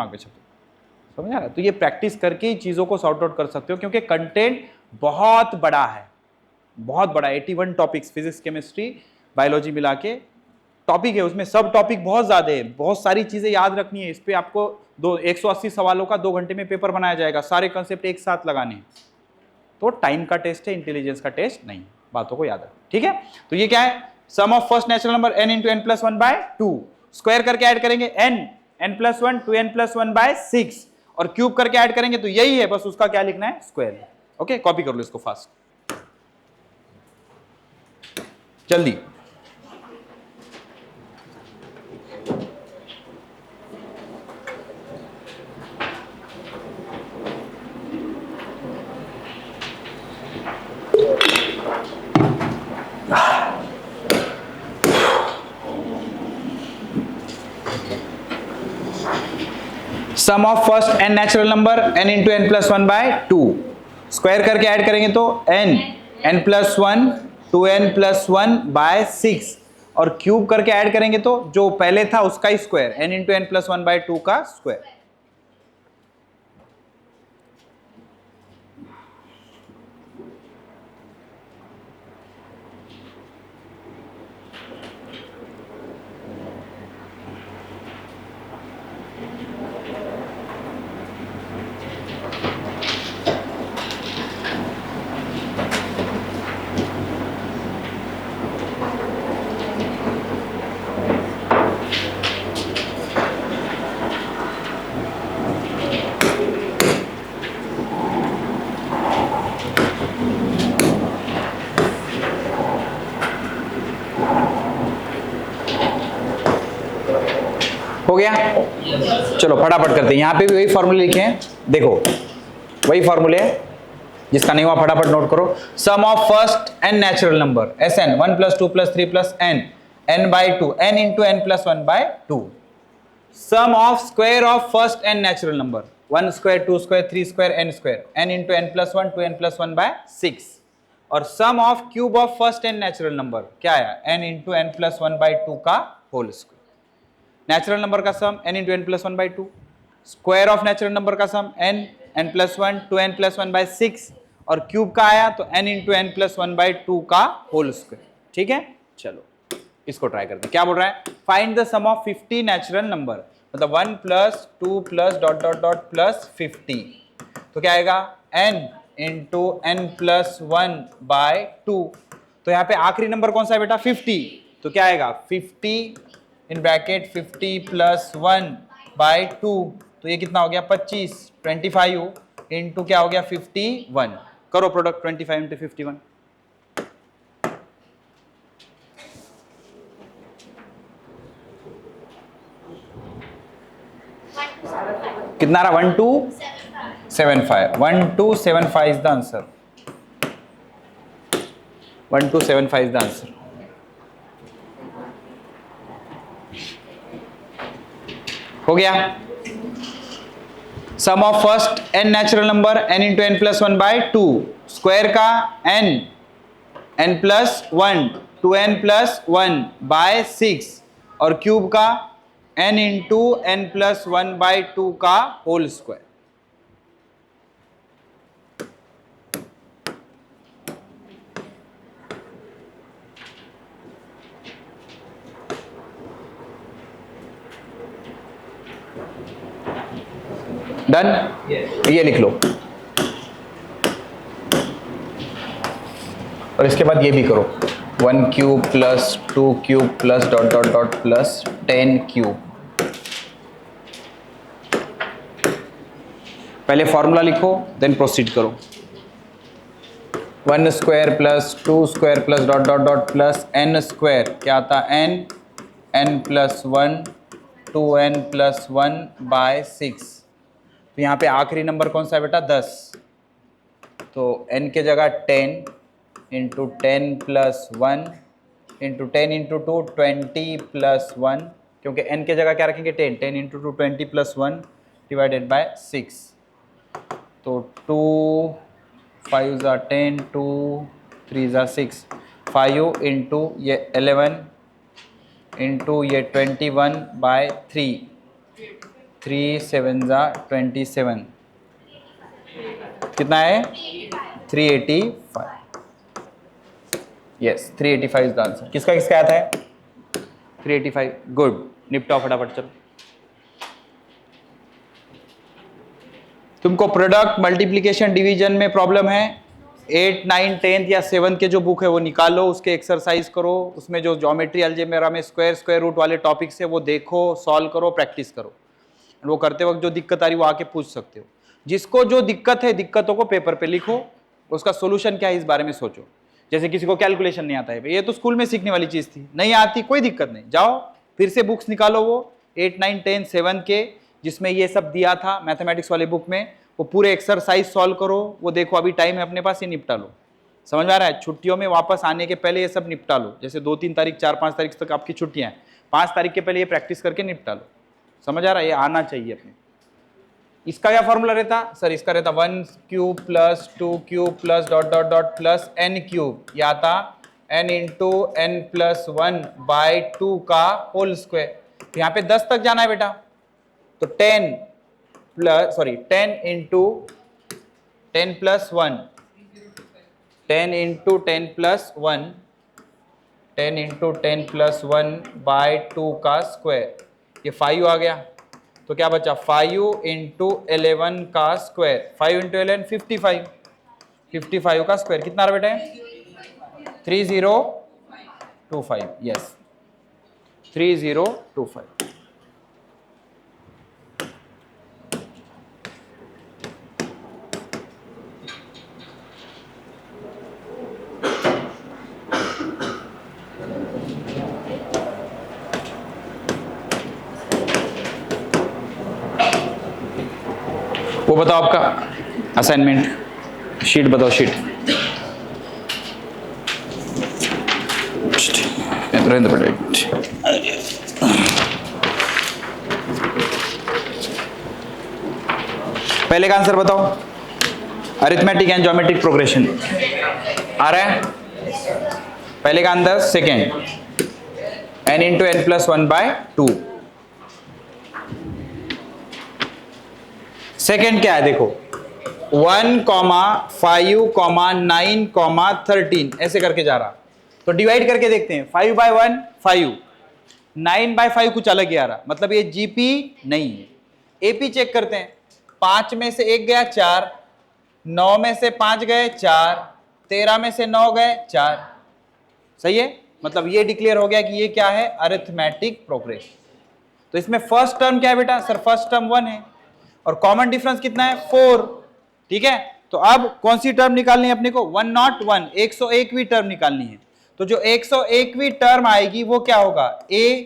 दिमाग में छप, समझ आ रहा है? तो ये प्रैक्टिस करके ही चीजों को सॉर्ट आउट कर सकते हो, क्योंकि कंटेंट बहुत बड़ा है, बहुत बड़ा। 81 टॉपिक्स, फिजिक्स केमिस्ट्री बायोलॉजी मिला के टॉपिक है, उसमें सब टॉपिक बहुत ज्यादा है, बहुत सारी चीजें याद रखनी है। इस पे आपको 180 सवालों का 2 घंटे में पेपर बनाया जाएगा, सारे कंसेप्ट एक साथ लगाने हैं। तो टाइम का टेस्ट है, इंटेलिजेंस का टेस्ट नहीं। बातों को याद रख, ठीक है? तो ये क्या है? Sum of first natural number n into n plus one by two, square करके ऐड करेंगे n plus one two n plus one by six, और क्यूब करके ऐड करेंगे तो यही है, बस उसका क्या लिखना है? स्क्वायर। ओके, कॉपी कर लो इसको फास्ट, जल्दी। Sum of first n natural number n into n plus one by two, square करके ऐड करेंगे तो n plus one two n plus one by six, और क्यूब करके ऐड करेंगे तो जो पहले था उसका ही square, n into n plus one by two का स्क्वायर। हो गया? चलो फटाफट करते हैं। यहां पे भी वही फॉर्मूले लिखे हैं, देखो वही फॉर्मूले है, जिसका नहीं हुआ फटाफट नोट करो। Sum of first n natural number Sn 1 plus 2 plus 3 plus n by 2, n into n plus 1 by 2। Sum of square of first n natural number 1 square 2 square 3 square n square, n into n plus 1 2n plus 1 by 6। और sum of cube of first n natural number क्या आया? n into n plus 1 by 2 का whole square. Natural number का sum n into n plus one by two, square of natural number का sum n plus one two n plus one by six, और cube का आया तो n into n plus one by two का whole square. ठीक है, चलो इसको ट्राई करते हैं। क्या बोल रहा है? Find the sum of 50 natural number, मतलब 1 plus 2 plus dot dot dot plus 50, तो क्या आएगा? n into n plus one by two. तो यहाँ पे आखिरी नंबर कौन सा है बेटा? 50, तो क्या आएगा? 50 इन ब्रैकेट 50 प्लस 1 बाय 2, तो ये कितना हो गया? 25, 25 इंटू क्या हो गया? 51। करो प्रोडक्ट 25 इंटू 51, कितना रहा? 1275। 1275 is the answer. 1275 is the answer. हो गया? Sum of first n natural number n into n plus one by two, square का n plus one two n plus one by six, और cube का n into n plus one by two का whole square. Done? ये लिख लो, और इसके बाद ये भी करो, 1 cube plus 2 cube plus dot dot dot plus 10 cube. पहले फॉर्मूला लिखो, देन प्रोसीड करो। 1 square plus 2 square plus dot dot dot plus n square, क्या आता? n plus 1 2n plus 1 by 6। तो यहाँ पे आखिरी नंबर कौन सा है बेटा? 10, तो n के जगह 10 into 10 plus 1 into 10 into 2 20 plus 1, क्योंकि n के जगह क्या रखेंगे? 10, 10 इंटू 2 20 प्लस 1 डिवाइडेड बाय 6, तो 2 5 ज़ा 10, 2 3 ज़ा 6, 5 इंटू ये 11 इंटू ये 21 बाय 3, 3 7 जा 27, कितना है 385। Yes 385 is the answer. किसका किसका आता है 385। गुड, निपटाओ फटाफट चलो। तुमको प्रोडक्ट मल्टीप्लिकेशन डिवीजन में प्रॉब्लम है, 8 9 10 या 7 के जो बुक है वो निकालो, उसके एक्सरसाइज करो, उसमें जो ज्योमेट्री अलजेब्रा में स्क्वायर रूट वाले टॉपिक्स है वो देखो, सॉल्व करो, प्रैक्टिस करो। वो करते वक्त जो दिक्कत आ रही वो आके पूछ सकते हो। जिसको जो दिक्कत है दिक्कतों को पेपर पे लिखो, उसका सोल्यूशन क्या है इस बारे में सोचो। जैसे किसी को कैलकुलेशन नहीं आता है, ये तो स्कूल में सीखने वाली चीज थी, नहीं आती कोई दिक्कत नहीं, जाओ फिर से बुक्स निकालो, वो 8 9 10 7 के जिसमें ये सब दिया था मैथमेटिक्स वाले बुक में, वो पूरे एक्सरसाइज सॉल्व करो, वो देखो अभी टाइम है अपने पास, ये निपटा लो। समझ में आ रहा है? छुट्टियों में वापस आने के पहले ये सब निपटा लो। जैसे 2 3 तारीख 4 5 तारीख तक आपकी छुट्टियां हैं, 5 तारीख के पहले ये प्रैक्टिस करके निपटा लो। समझ आ रहा है? ये आना चाहिए अपने। इसका क्या फॉर्मूला रहता सर? इसका रहता 1 cube plus 2 cube plus dot dot dot plus n cube, या आता n into n plus 1 by 2 का होल स्क्वायर। यहाँ पे 10 तक जाना है बेटा, तो 10 into 10 plus 1, 10 into 10 plus 1, 10 into 10 plus 1 by 2 का स्क्वायर, ये 5 आ गया। तो क्या बचा 5 इंटू 11 का स्क्वायर, 5 इंटू 11 55, 55 का स्क्वायर कितना रहा बेटा 3025। यस 3025। वो बताओ आपका असाइनमेंट शीट बताओ, शीट पहले का आंसर बताओ, अरिथमेटिक एंड ज्योमेट्रिक प्रोग्रेशन आ रहा है। पहले का answer second, n into n plus 1 by 2। Second क्या है देखो, 1, 5, 9, 13 ऐसे करके जा रहा, तो डिवाइड करके देखते हैं। 5 बाय 1 5, 9 बाय 5 कुछ अलग ही आ रहा, मतलब ये जीपी नहीं है। एपी चेक करते हैं, 5 में से 1 गया 4, 9 में से 5 गए 4, 13 में से 9 गए 4। सही है, मतलब ये डिक्लेयर हो गया कि ये क्या है अरिथमेटिक प्रोग्रेशन। तो इसमें फर्स्ट टर्म क्या है बेटा सर? फर्स्ट टर्म 1 है और कॉमन डिफरेंस कितना है 4। ठीक है, तो अब कौन सी टर्म निकालनी है अपने को? 101, 101वीं टर्म निकालनी है। तो जो 101वीं टर्म आएगी वो क्या होगा? a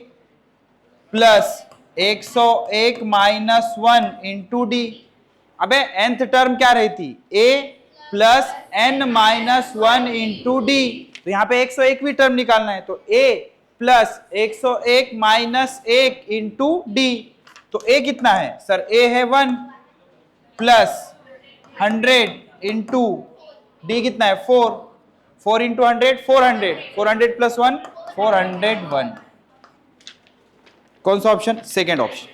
plus 101 minus 1 into D. अबे nth टर्म क्या रहती? a plus n minus 1 into d. तो यहाँ पे 101वीं टर्म निकालना है, तो a plus 101 minus 1 into d. तो a कितना है सर? a है 1 प्लस 100 इंटू डी कितना है 4, 4 इंटू 100 400, 400 प्लस 1 401। कौन सा option? Second option.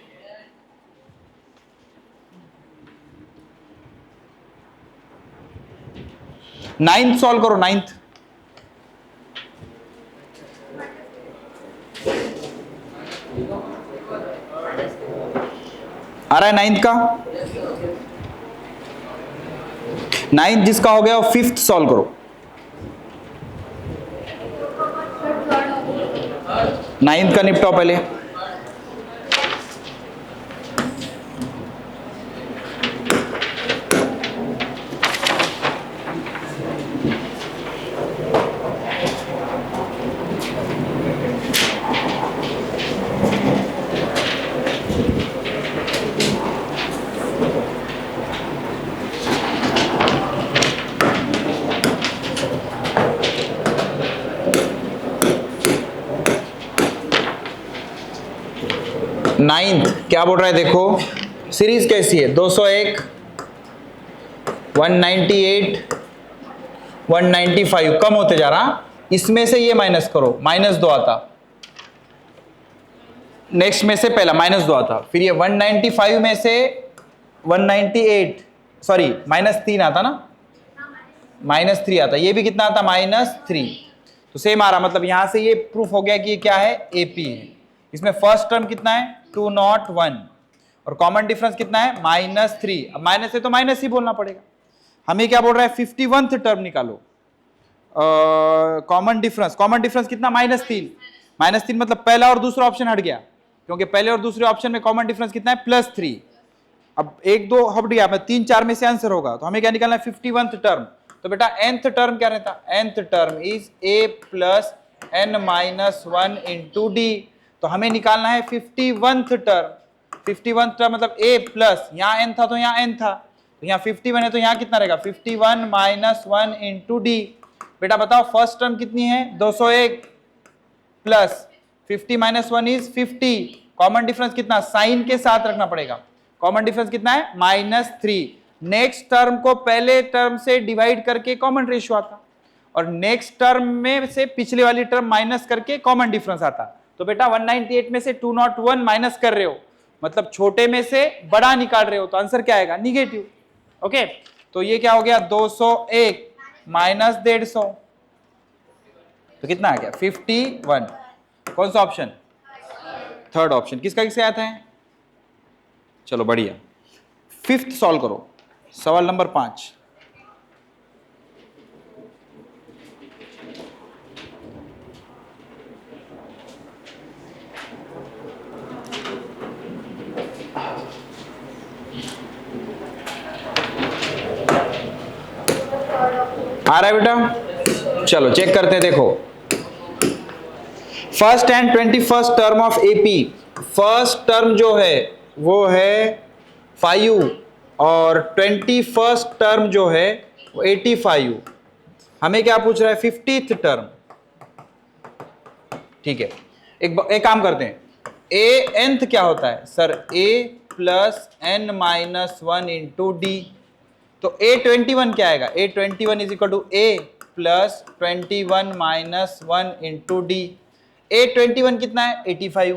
Ninth solve करो, नाइन्थ आ रहा है नाइन्थ का। नाइन्थ जिसका हो गया वो फिफ्थ सॉल्व करो। नाइन्थ का निपटाओ पहले। नाइन्थ क्या बोल रहा है देखो, सीरीज कैसी है? 201, 198, 195 कम होते जा रहा। इसमें से ये माइनस करो, -2 आता, नेक्स्ट में से पहला -2 आता, फिर ये 195 में से 198, सॉरी -3 आता ना, -3 आता, ये भी कितना आता, -3। तो सेम आ रहा, मतलब यहां से ये प्रूफ हो गया कि ये क्या है, AP है। इसमें फर्स्ट टर्म कितना है, 201, और कॉमन डिफरेंस कितना है, -3। अब माइनस है तो माइनस ही बोलना पड़ेगा। हमें क्या बोल रहा है, 51th टर्म निकालो। कॉमन डिफरेंस कितना, -3। -3 मतलब पहला और दूसरा ऑप्शन हट गया, क्योंकि पहले और दूसरे ऑप्शन में कॉमन डिफरेंस कितना है, +3। अब 1 2 हट गया, 3 4 में से आंसर होगा, तो हमें क्या निकालना है, 51th टर्म। तो बेटा nth टर्म क्या रहता, nth term is a plus n minus 1 into d. तो हमें निकालना है 51th टर्म। 51th टर्म मतलब a प्लस, यहाँ n था तो यहाँ n था, तो यहाँ 51 है तो यहाँ कितना रहेगा, 51 माइनस 1 इंटू डी। बेटा बताओ फर्स्ट टर्म कितनी है, 201 plus 50 minus 1 is 50। Common difference कितना, साइन के साथ रखना पड़ेगा। कॉमन डिफरेंस कितना है, -3। नेक्स्ट टर्म को पहले टर्म से डिवाइड करके कॉमन रेशियो आता, और नेक्स्ट टर्म में से पिछले वाली टर्म माइनस करके कॉमन डिफरेंस आता। तो बेटा 198 में से 201 माइनस कर रहे हो, मतलब छोटे में से बड़ा निकाल रहे हो, तो आंसर क्या आएगा, निगेटिव। ओके, तो ये क्या हो गया, 201 माइनस 150, तो कितना आ गया, 51। कौन सा ऑप्शन, थर्ड ऑप्शन। किसका किससे आता है, चलो बढ़िया। 5th सॉल्व करो, सवाल नंबर 5। आ रहा है बेटा, चलो चेक करते हैं। देखो first and 21st term of AP, first term जो है वो है 5 और 21st टर्म जो है वो 85। हमें क्या पूछ रहा है, 50th टर्म। ठीक है, एक काम करते हैं, a nth क्या होता है sir, a plus n minus 1 into d. तो A21 क्या आएगा, A21 is equal to A plus 21 minus 1 into d. A21 कितना है, 85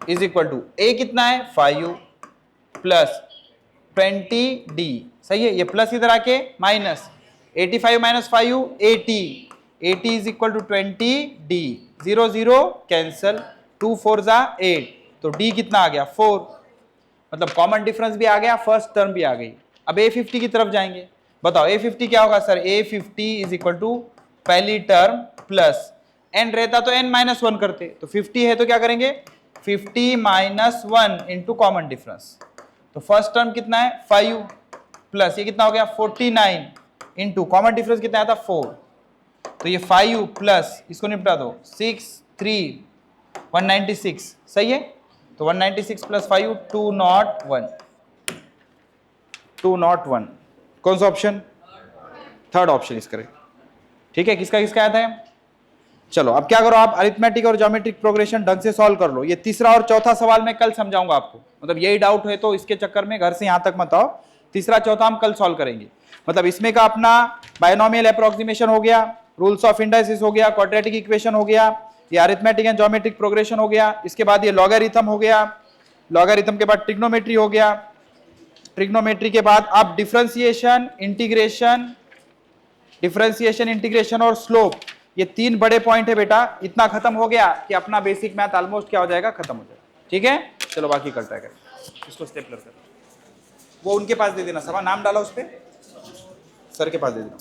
इज इक्वल टू A कितना है, 5 प्लस 20D। सही है, ये प्लस इधर आके minus, 85 minus 5 80, 80 is equal to 20D। 0 0 cancel, 2 4 जा 8, तो D कितना आ गया, 4। मतलब कॉमन डिफरेंस भी आ गया, फर्स्ट टर्म भी आ गई। अब A50 की तरफ जाएंगे, बताओ A50 क्या होगा sir, A50 is equal to पहली टर्म प्लस n रहता तो n माइनस 1 करते, तो 50 है तो क्या करेंगे, 50 माइनस 1 इंटू कॉमन डिफरेंस। तो फर्स्ट टर्म कितना है, 5 प्लस ये कितना हो गया, 49 इंटू कॉमन डिफरेंस कितना आया था, 4। तो ये 5 प्लस इसको निपटा दो, 6 3 196। सही है, तो 196 प्लस 5 201, 201। कौन सा ऑप्शन, थर्ड ऑप्शन इस करेक्ट। ठीक है, किसका किसका आता है। चलो अब क्या करो, आप अरिथमेटिक और ज्योमेट्रिक प्रोग्रेशन ढंग से सॉल्व कर लो। ये तीसरा और चौथा सवाल मैं कल समझाऊंगा आपको, मतलब यही डाउट है तो इसके चक्कर में घर से यहां तक मत आओ, तीसरा चौथा हम कल सॉल्व करेंगे। मतलब इसमें का अपना बायनोमियल अप्रोक्सीमेशन हो गया, रूल्स ऑफ इंडाइसिस हो गया, क्वाड्रेटिक इक्वेशन हो गया, ये अरिथमेटिक एंड ज्योमेट्रिक प्रोग्रेशन हो गया, इसके बाद ये लॉगरिथम हो गया, लॉगरिथम के बाद ट्रिग्नोमेट्री हो गया, ट्रिग्नोमेट्री के बाद आप डिफरेंशिएशन इंटीग्रेशन और स्लोप, ये 3 बड़े पॉइंट है बेटा। इतना खत्म हो गया कि अपना बेसिक मैथ ऑलमोस्ट क्या हो जाएगा, खत्म हो जाएगा। ठीक है, चलो बाकी कल ट्राई करें। इसको स्टेपलर कर, वो उनके पास दे देना, सभा नाम डाला उस पर, सर के पास दे देना।